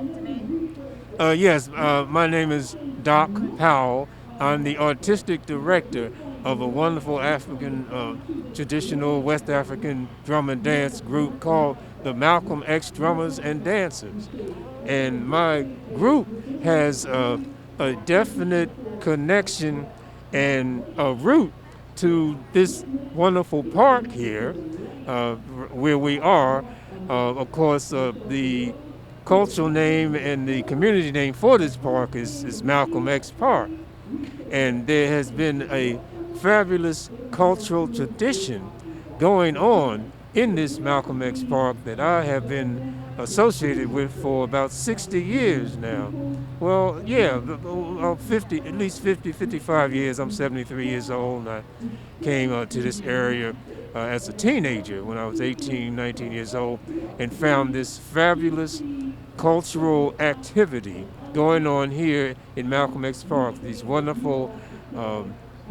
yourself today? Yes, my name is Doc Powell. I'm the artistic director of a wonderful African, traditional West African drum and dance group called the Malcolm X Drummers and Dancers. And my group has a definite connection and a root to this wonderful park here, where we are. Of course, the cultural name and the community name for this park is Malcolm X Park. And there has been a fabulous cultural tradition going on in this Malcolm X Park that I have been associated with for about 60 years now. Well, yeah, 50, at least 50, 55 years. I'm 73 years old, and I came to this area as a teenager when I was 18, 19 years old, and found this fabulous cultural activity going on here in Malcolm X Park. These wonderful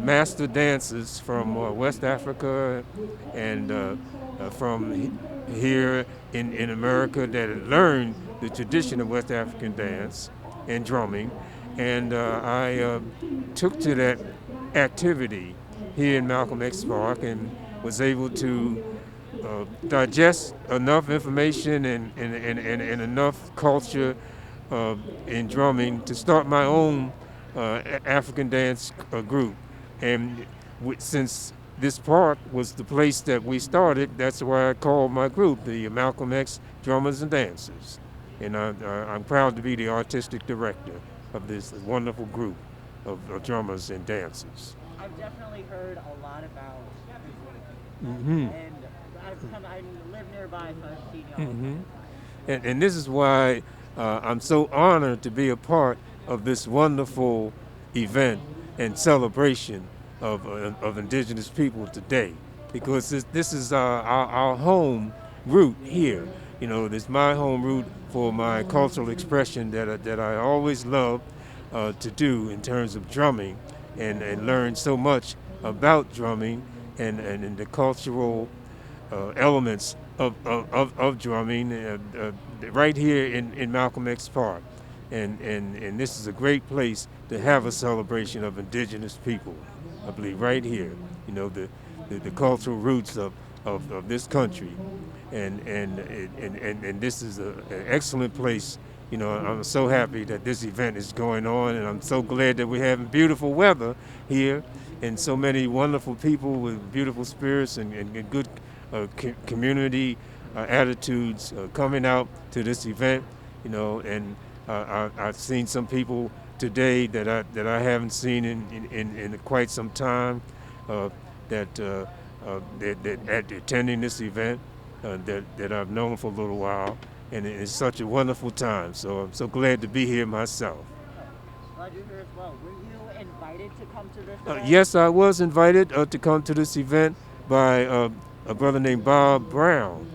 master dancers from West Africa and from here in America that had learned the tradition of West African dance and drumming. And I took to that activity here in Malcolm X Park and was able to digest enough information and enough culture in drumming to start my own African dance group. And since this park was the place that we started, that's why I called my group the Malcolm X Drummers and Dancers. And I'm proud to be the artistic director of this wonderful group of drummers and dancers. I've definitely heard a lot about this group, Mm-hmm. and I live nearby, so I've seen y'all a Mm-hmm. couple times. And this is why I'm so honored to be a part of this wonderful event and celebration of Indigenous people today, because this is our home root here. You know, this is my home root for my cultural expression that I always loved to do in terms of drumming and learn so much about drumming and the cultural elements of drumming right here in Malcolm X Park. And this is a great place to have a celebration of indigenous people, I believe, right here. You know, the cultural roots of this country. And this is an excellent place. You know, I'm so happy that this event is going on, and I'm so glad that we're having beautiful weather here and so many wonderful people with beautiful spirits and good community attitudes coming out to this event. You know, and I've seen some people today that I haven't seen in quite some time uh, that at attending this event that I've known for a little while, and it's such a wonderful time. So I'm so glad to be here myself. Glad you're here as well. Were you invited to come to this event? Yes, I was invited to come to this event by a brother named Bob Brown,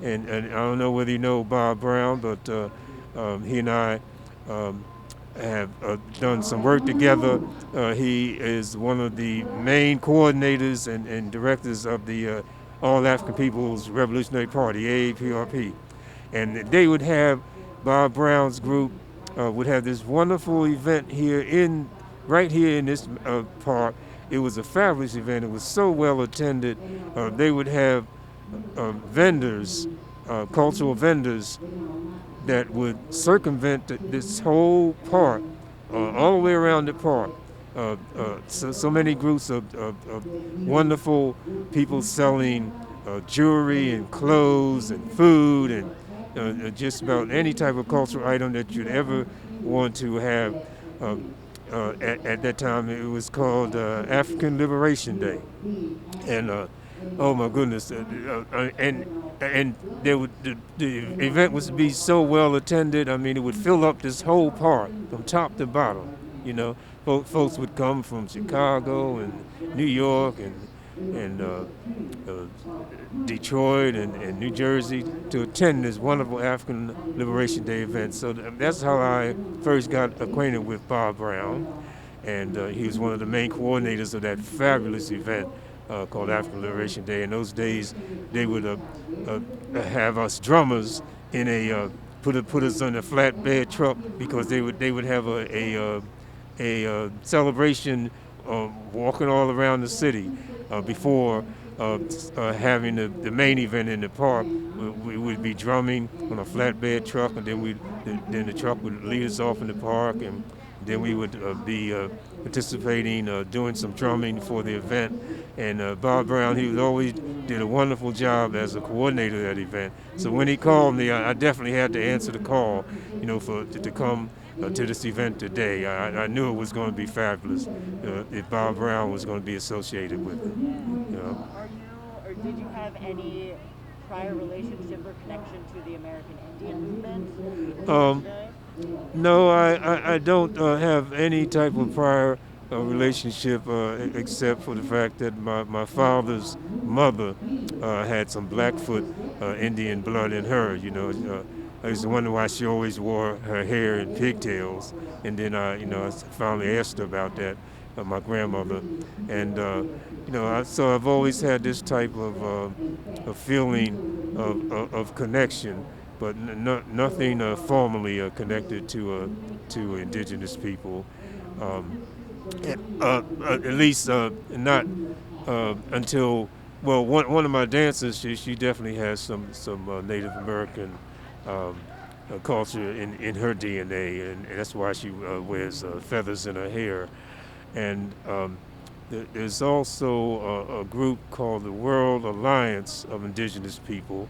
and I don't know whether you know Bob Brown, but he and I um, have done some work together. He is one of the main coordinators and directors of the All African Peoples Revolutionary Party, AAPRP. And they would have Bob Brown's group would have this wonderful event here right here in this park. It was a fabulous event. It was so well attended. They would have vendors, cultural vendors that would circumvent this whole park, all the way around the park. So many groups of wonderful people selling jewelry and clothes and food and just about any type of cultural item that you'd ever want to have. Uh, at that time, it was called African Liberation Day, and oh my goodness, and the event was to be so well attended. I mean, it would fill up this whole park from top to bottom. You know, folks would come from Chicago and New York and Detroit and New Jersey to attend this wonderful African Liberation Day event. So that's how I first got acquainted with Bob Brown, and he was one of the main coordinators of that fabulous event called African Liberation Day. In those days, they would have us drummers in a put us on a flatbed truck because they would have celebration walking all around the city before having the main event in the park. We would be drumming on a flatbed truck, and then the truck would lead us off in the park, and then we would be participating, doing some drumming for the event. And Bob Brown, he was always did a wonderful job as a coordinator of that event. So when he called me, I definitely had to answer the call, to come to this event today. I knew it was going to be fabulous if Bob Brown was going to be associated with it. You know. Are you, or did you have any prior relationship or connection to the American Indian movement Um, today? No, I don't have any type of prior relationship except for the fact that my father's mother had some Blackfoot Indian blood in her. I used to wonder why she always wore her hair in pigtails, and then I finally asked her about that, my grandmother, and so I've always had this type of feeling of connection, but nothing formally connected to indigenous people, at least not until one of my dancers, she definitely has some Native American um, culture in her DNA, and that's why she wears feathers in her hair. And there's also a group called the World Alliance of Indigenous People,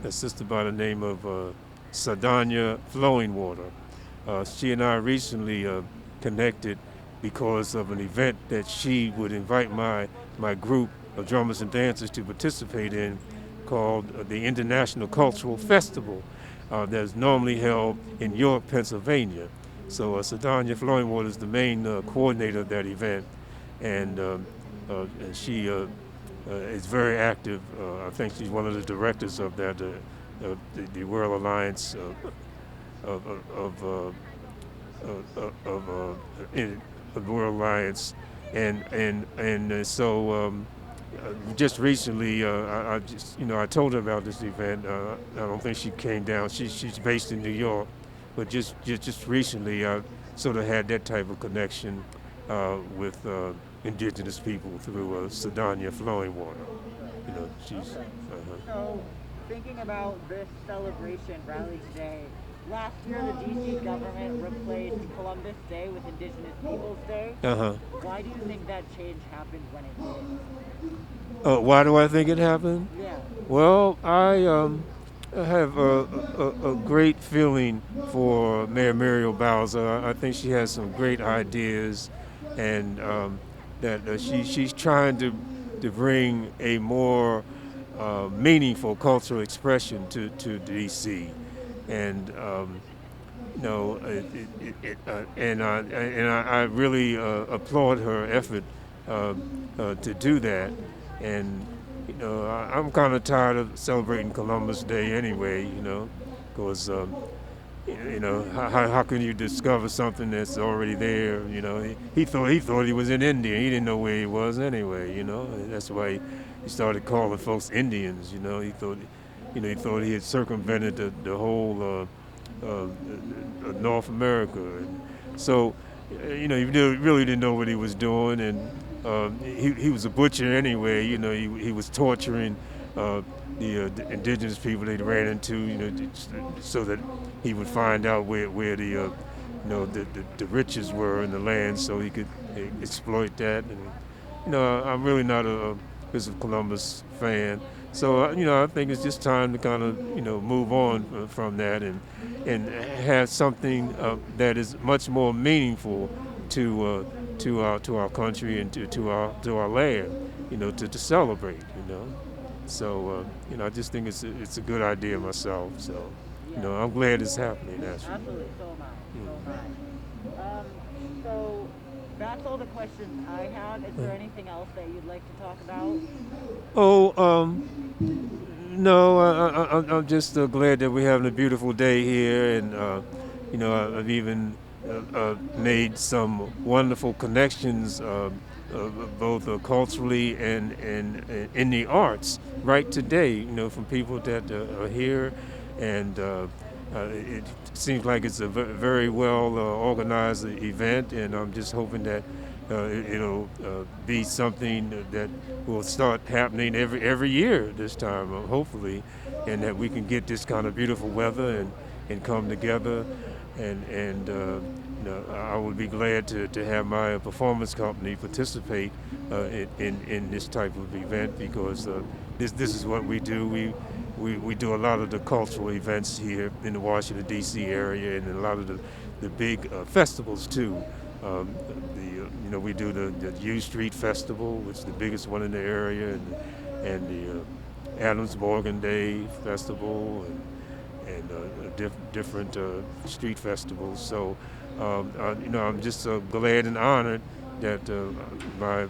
assisted by the name of Sadanya Flowing Water. She and I recently connected because of an event that she would invite my group of drummers and dancers to participate in called the International Cultural Festival that is normally held in York, Pennsylvania. So Sadanya Flowing Water is the main coordinator of that event, and she is very active. I think she's one of the directors of that, the World Alliance of the World Alliance, and just recently, I told her about this event. I don't think she came down. She's based in New York, but just recently, I sort of had that type of connection with indigenous people through Sadanya Flowing Water. She's. So, thinking about this celebration rally today, last year the DC government replaced Columbus Day with Indigenous Peoples Day. Uh-huh. Why do you think that change happened when it Why do I think it happened? did? Yeah. Well, I have a great feeling for Mayor Muriel Bowser. I think she has some great ideas, and that she's trying to bring a more meaningful cultural expression to DC, and I really applaud her effort to do that. And I'm kind of tired of celebrating Columbus Day anyway. Because how can you discover something that's already there? He thought he was in India. He didn't know where he was anyway. And that's why he started calling folks Indians. He thought he had circumvented the whole North America. And so he really didn't know what he was doing, and he was a butcher anyway. He was torturing the indigenous people they ran into, so that he would find out where the riches were in the land, so he could exploit that. And I'm really not a Christopher Columbus fan, so I think it's just time to kind of move on from that and have something that is much more meaningful to our country and to our land, to celebrate, So I just think it's a good idea myself. So I'm glad it's happening. Actually. Absolutely, so am I. So am I. So that's all the questions I have. Is there anything else that you'd like to talk about? Oh, no, I'm just glad that we're having a beautiful day here, and I've even made some wonderful connections, both culturally and in the arts, right today. From people that are here, and It seems like it's a very well organized event, and I'm just hoping that it'll be something that will start happening every year this time, hopefully, and that we can get this kind of beautiful weather and come together, and I would be glad to have my performance company participate in this type of event, because this is what we do. We do a lot of the cultural events here in the Washington, D.C. area, and a lot of the big festivals too. Um, we do the U Street Festival, which is the biggest one in the area, and the Adams Morgan Day Festival, and different street festivals. So, I'm just glad and honored that my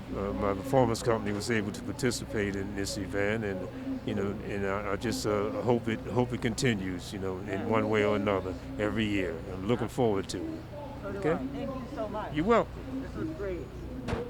performance company was able to participate in this event, and I just hope it continues, in one way or another every year. I'm looking forward to it. So do Okay, I. Thank you so much. you're welcome. This was great.